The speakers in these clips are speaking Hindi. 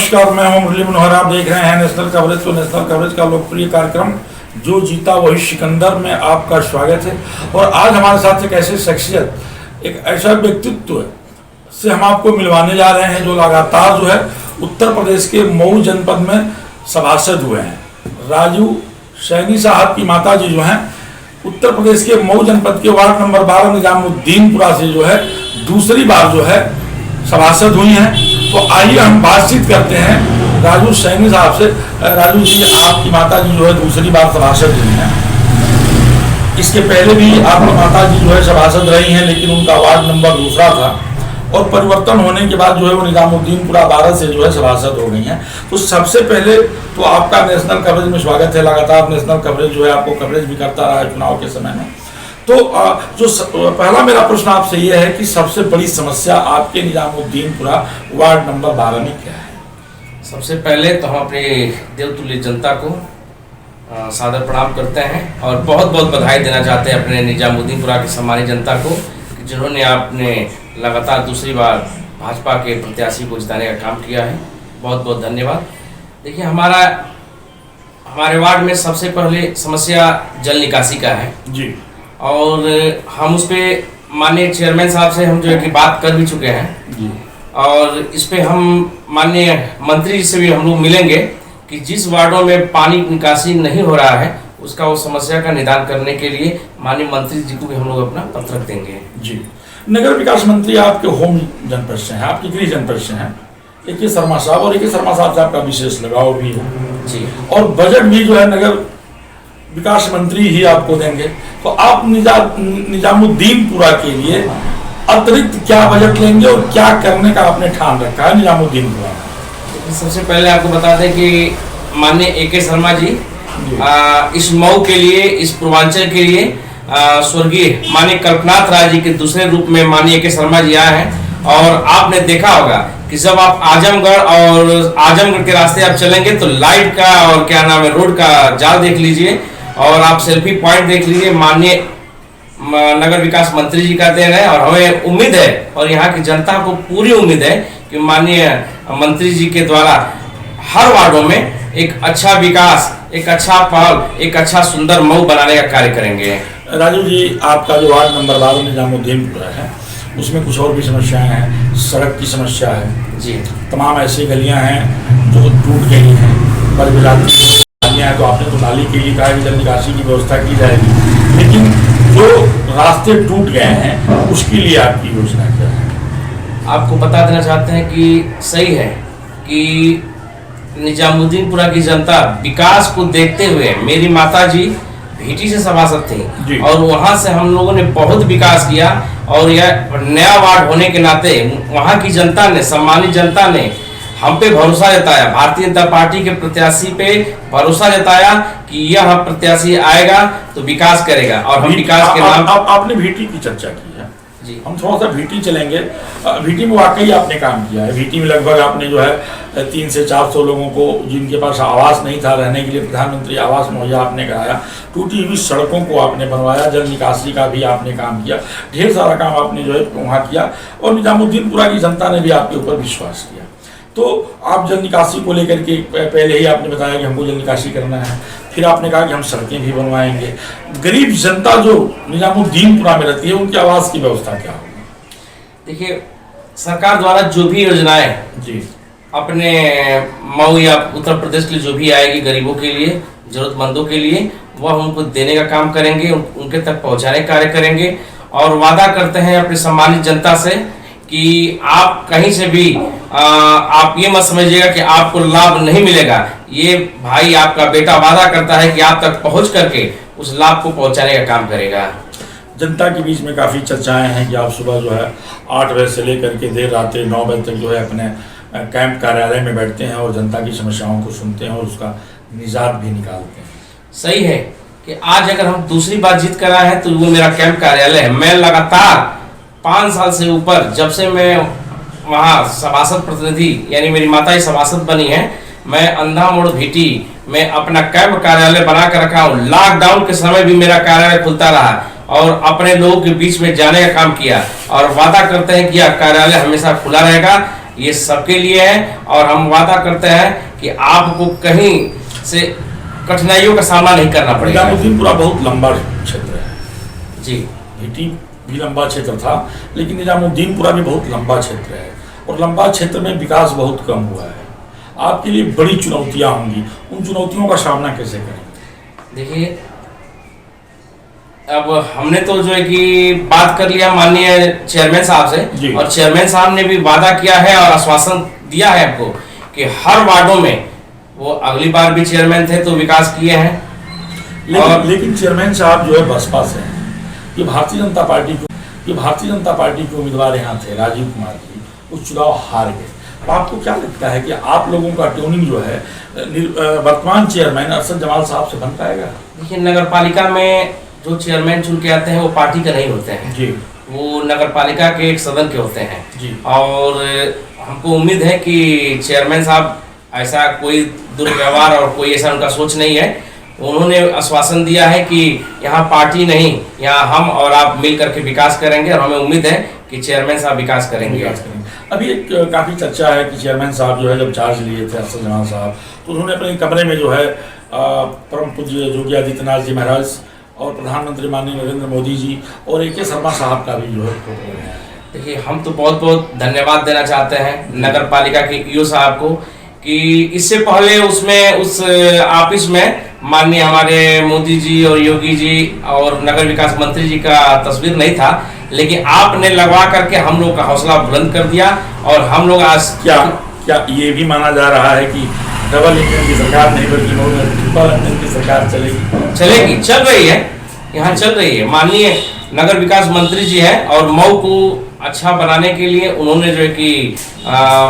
नमस्कार, मैं हूं मुरली मनोहर। आप देख रहे हैं नेशनल कवरेज। तो नेशनल कवरेज का लोकप्रिय कार्यक्रम जो जीता वही सिकंदर में आपका स्वागत है। और आज हमारे साथ एक ऐसी शख्सियत, एक ऐसा व्यक्तित्व से हम आपको मिलवाने जा रहे हैं जो लगातार जो है उत्तर प्रदेश के मऊ जनपद में सभासद हुए हैं। राजू सैनी साहब की माता जी जो हैं उत्तर प्रदेश के मऊ जनपद के वार्ड नंबर 12 निजामुद्दीनपुरा से जो है दूसरी बार जो है सभासद हुई हैं। तो आइए हम बातचीत करते हैं राजू सैनी साहब से। राजू जी, आपकी माता जी जो है दूसरी बार सभासद हुई हैं। इसके पहले भी आपकी माता जी जो है सभासद रही हैं, लेकिन उनका वार्ड नंबर दूसरा था और परिवर्तन होने के बाद जो है वो निजामुद्दीनपुरा 12 से जो है सभासद हो गई हैं। तो सबसे पहले तो आपका नेशनल कवरेज में स्वागत है। लगातार नेशनल कवरेज जो है आपको कवरेज भी करता रहा है चुनाव के समय में। तो पहला मेरा प्रश्न आपसे ये है कि सबसे बड़ी समस्या आपके निजामुद्दीनपुरा वार्ड नंबर 12 में क्या है? सबसे पहले तो हम अपने देवतुल्य जनता को सादर प्रणाम करते हैं और बहुत बहुत बधाई देना चाहते हैं अपने निजामुद्दीनपुरा की सम्मानित जनता को, जिन्होंने आपने लगातार दूसरी बार भाजपा के प्रत्याशी को जिताने का काम किया है। बहुत बहुत धन्यवाद। देखिए, हमारे वार्ड में सबसे पहले समस्या जल निकासी का है जी, और हम उस पर माननीय चेयरमैन साहब से हम जो है कि बात कर भी चुके हैं जी। और इस पे हम माननीय मंत्री जी से भी हम लोग मिलेंगे कि जिस वार्डों में पानी निकासी नहीं हो रहा है उसका वो समस्या का निदान करने के लिए माननीय मंत्री जी को भी हम लोग अपना पत्र देंगे जी। नगर विकास मंत्री आपके होम जनपद से हैं, आपकी गृह जनपद से हैं, एक ही शर्मा साहब, और एक ही शर्मा साहब से आपका विशेष लगाव भी है जी। और बजट भी जो है नगर विकास मंत्री ही आपको देंगे। तो आप निजामुद्दीनपुरा के लिए अतिरिक्त क्या बजट लेंगे और क्या करने का आपने ठान रखा है निजामुद्दीनपुरा में? सबसे पहले आपको बता दें कि माननीय AK शर्मा जी इस मऊ के लिए, इस पूर्वांचल के लिए स्वर्गीय माननीय कल्पनाथ राय जी के दूसरे रूप में माननीय AK शर्मा जी आए हैं। और आपने देखा होगा कि जब आप आजमगढ़ के रास्ते आप चलेंगे तो लाइट का और क्या नाम है रोड का जाल देख लीजिए और आप सेल्फी पॉइंट देख लीजिए। माननीय नगर विकास मंत्री जी का देन है और हमें उम्मीद है और यहाँ की जनता को पूरी उम्मीद है कि माननीय मंत्री जी के द्वारा हर वार्डों में एक अच्छा विकास, एक अच्छा पहल, एक अच्छा सुंदर मऊ बनाने का कार्य करेंगे। राजू जी, आपका जो वार्ड नंबर 12 निजामुद्दीनपुरा है उसमें कुछ और भी समस्याएं हैं। सड़क की समस्या है जी, तमाम ऐसी गलियां हैं जो टूट गई हैं, बदबिलाती हैं। तो आपने तो नाली के लिए कहा कि जल निकासी की व्यवस्था की जाएगी, लेकिन जो रास्ते टूट गए हैं उसके लिए आपकी योजना क्या है? आपको बता देना चाहते हैं कि सही है कि निजामुद्दीनपुरा की जनता विकास को देखते हुए, मेरी माता जी भीटी से सभासद थी और वहां से हम लोगों ने बहुत विकास किया और यह नया वार्ड होने के नाते वहां की जनता ने, सम्मानित जनता ने हम पे भरोसा जताया, भारतीय जनता पार्टी के प्रत्याशी पे भरोसा जताया कि यह प्रत्याशी आएगा तो विकास करेगा और हम विकास के नाम। आपने भीटी की चर्चा की है जी, हम थोड़ा सा भीटी चलेंगे। भीटी में वाकई आपने काम किया है। भीटी में लगभग आपने जो है 300 से 400 लोगों को जिनके पास आवास नहीं था रहने के लिए प्रधानमंत्री आवास मुहैया आपने कराया। टूटी हुई सड़कों को आपने बनवाया, जल निकासी का भी आपने काम किया, ढेर सारा काम आपने जो है वहाँ किया और निजामुद्दीनपुरा की जनता ने भी आपके ऊपर विश्वास किया। तो आप जल निकासी को लेकर के पहले ही आपने बताया कि हमको जल निकासी करना है, फिर आपने कहा कि हम सड़कें भी बनवाएंगे। गरीब जनता जो निजामुद्दीनपुरा में रहती है उनकी आवास की व्यवस्था क्या होगी? देखिए, सरकार द्वारा जो भी योजनाएं जी अपने मऊ या उत्तर प्रदेश के लिए जो भी आएगी गरीबों के लिए, जरूरतमंदों के लिए, वह उनको देने का काम करेंगे, उनके तक पहुंचाने का कार्य करेंगे। और वादा करते हैं अपनी सम्मानित जनता से कि आप कहीं से भी आप ये मत समझिएगा कि आपको लाभ नहीं मिलेगा। ये भाई आपका बेटा वादा करता है कि आप तक पहुंच करके उस लाभ को पहुंचाने का काम करेगा। जनता के बीच में काफ़ी चर्चाएं हैं कि आप सुबह जो है 8 बजे से लेकर के देर रात 9 बजे तक जो है अपने कैंप कार्यालय में बैठते हैं और जनता की समस्याओं को सुनते हैं और उसका निजात भी निकालते हैं। सही है कि आज अगर हम दूसरी बार जीत कर आए हैं तो वो मेरा कैंप कार्यालय है। मैं लगातार 5 साल से ऊपर, जब से मैं वहाँ सभासद प्रतिनिधि यानी मेरी माता ही सभासद बनी है, मैं अंधा मोड़ भीटी में अपना कैंप कार्यालय बना कर रखा हूँ। लॉकडाउन के समय भी मेरा कार्यालय खुलता रहा और अपने लोगों के बीच में जाने का काम किया और वादा करते हैं कि यह कार्यालय हमेशा खुला रहेगा। ये सबके लिए है और हम वादा करते हैं कि आपको कहीं से कठिनाइयों का सामना नहीं करना पड़ेगा। निजामुद्दीनपुरा बहुत लंबा क्षेत्र है जी, भीटी भी लंबा क्षेत्र था, लेकिन निजामुद्दीनपुरा भी बहुत लंबा क्षेत्र है और लंबा क्षेत्र में विकास बहुत कम हुआ है। आपके लिए बड़ी चुनौतियां होंगी, उन चुनौतियों का सामना कैसे करेंगे? देखिए, अब हमने तो जो है कि बात कर लिया माननीय चेयरमैन साहब से, और चेयरमैन साहब ने भी वादा किया है और आश्वासन दिया है आपको कि हर वार्डों में, वो अगली बार भी चेयरमैन थे तो विकास किए हैं। लेकिन चेयरमैन साहब जो है बसपा से हैं, ये भारतीय जनता पार्टी के उम्मीदवार यहाँ थे राजीव कुमार जी, वो चुनाव हार गए। तो आपको क्या लगता है कि आप लोगों का ट्यूनिंग जो है वर्तमान चेयरमैन अरशद जमाल साहब से बन पाएगा? देखिए, नगर पालिका में जो चेयरमैन चुन के आते हैं वो पार्टी का नहीं होते हैं जी, वो नगर पालिका के एक सदन के होते हैं जी। और हमको उम्मीद है कि चेयरमैन साहब ऐसा कोई दुर्व्यवहार और कोई ऐसा उनका सोच नहीं है। उन्होंने आश्वासन दिया है कि यहाँ पार्टी नहीं, यहाँ हम और आप मिल करके विकास करेंगे और हमें उम्मीद है कि चेयरमैन साहब विकास करेंगे। अभी एक काफ़ी चर्चा है कि चेयरमैन साहब जो है जब चार्ज लिए थे अरशद जमाल साहब, तो उन्होंने अपने कमरे में जो है परम पूज्य योगी आदित्यनाथ जी महाराज और प्रधानमंत्री माननीय नरेंद्र मोदी जी और AK शर्मा साहब का भी जो है फोटो लगाया है। देखिए, हम तो बहुत बहुत धन्यवाद देना चाहते हैं नगर पालिका के ईओ साहब को कि इससे पहले उसमें उस ऑफिस में माननीय हमारे मोदी जी और योगी जी और नगर विकास मंत्री जी का तस्वीर नहीं था, लेकिन आपने लगवा करके हम लोग का हौसला बुलंद कर दिया और हम लोग आज क्या ये भी माना जा रहा है कि डबल इंजन की सरकार नहीं बल्कि ट्रिपल इंजन की सरकार चलेगी? चल रही है, यहाँ चल रही है। माननीय नगर विकास मंत्री जी है और मऊ को अच्छा बनाने के लिए उन्होंने जो है कि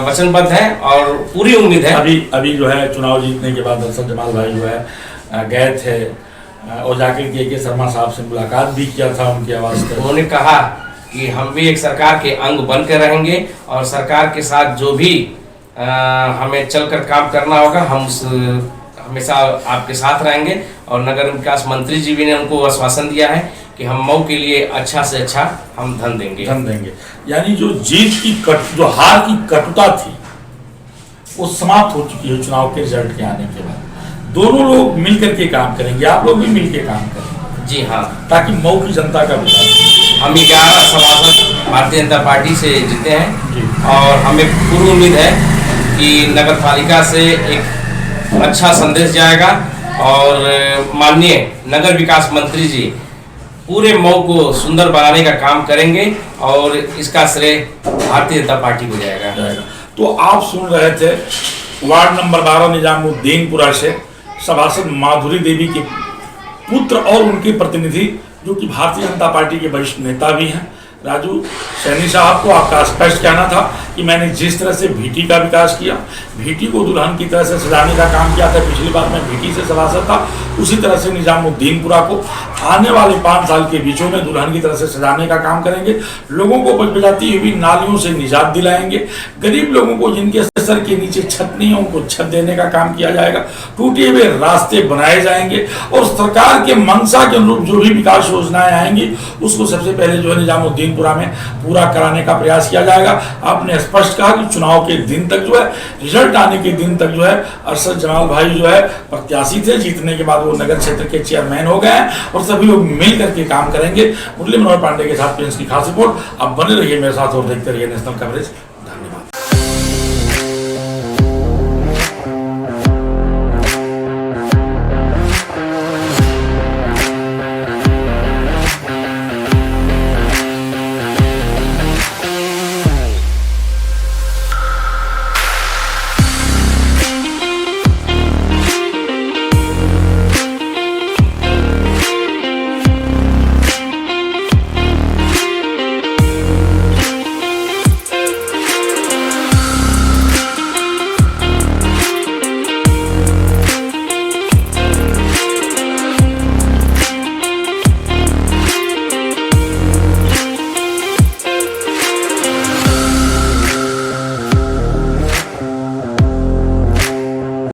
वचनबद्ध है और पूरी उम्मीद है। अभी जो है चुनाव जीतने के बाद अरशद जमाल भाई जो है गए थे और जाकर के AK शर्मा साहब से मुलाकात भी किया था उनकी आवाज़ पर। उन्होंने कहा कि हम भी एक सरकार के अंग बन के रहेंगे और सरकार के साथ जो भी हमें चलकर काम करना होगा हम हमेशा आपके साथ रहेंगे। और नगर विकास मंत्री जी भी ने उनको आश्वासन दिया है कि हम मऊ के लिए अच्छा से अच्छा हम धन देंगे। यानी जो जो हार की कटुता थी वो समाप्त हो चुकी है चुनाव के रिजल्ट के आने के बाद। दोनों लोग मिलकर के काम करेंगे, आप लोग भी मिलकर काम करेंगे। जी हाँ, ताकि मऊ की जनता का विकास। हम 11 सभासद भारतीय जनता पार्टी से जीते हैं और हमें पूरी उम्मीद है कि नगर पालिका से एक अच्छा संदेश जाएगा और माननीय नगर विकास मंत्री जी पूरे मऊ को सुंदर बनाने का काम करेंगे और इसका श्रेय भारतीय जनता पार्टी को जाएगा। तो आप सुन रहे थे वार्ड नंबर 12 निजामुद्दीनपुरा से सभासद माधुरी देवी के पुत्र और उनके प्रतिनिधि जो कि भारतीय जनता पार्टी के वरिष्ठ नेता भी हैं राजू सैनी साहब को आपका स्पष्ट कहना था कि मैंने जिस तरह से भीटी का विकास किया, भीटी को दुल्हन की तरह से सजाने का काम किया था, पिछली बार मैं भीटी से सभासद था, उसी तरह से निजामुद्दीनपुरा को आने वाले 5 साल के बीचों में दुल्हन की तरह से सजाने का काम करेंगे। लोगों को बचबचाती हुई नालियों से निजात दिलाएंगे। गरीब लोगों को जिनके सर के नीचे छत नहीं है उनको छत देने का काम किया जाएगा। टूटे हुए रास्ते बनाए जाएंगे और सरकार के मंशा के अनुरूप जो भी विकास योजनाएं आएंगी उसको सबसे पहले जो है निजामुद्दीनपुरा में पूरा कराने का प्रयास किया जाएगा। आपने स्पष्ट कहा कि चुनाव के दिन तक जो है, रिजल्ट आने के दिन तक जो है अरशद जमाल भाई जो है प्रत्याशी थे, जीतने के बाद वो नगर क्षेत्र के चेयरमैन हो गए हैं और सभी लोग मिल करके काम करेंगे। मुरली मनोहर पांडे के साथ प्रिंस की खास रिपोर्ट। आप बने रहिए मेरे साथ और देखते रहिए नेशनल कवरेज।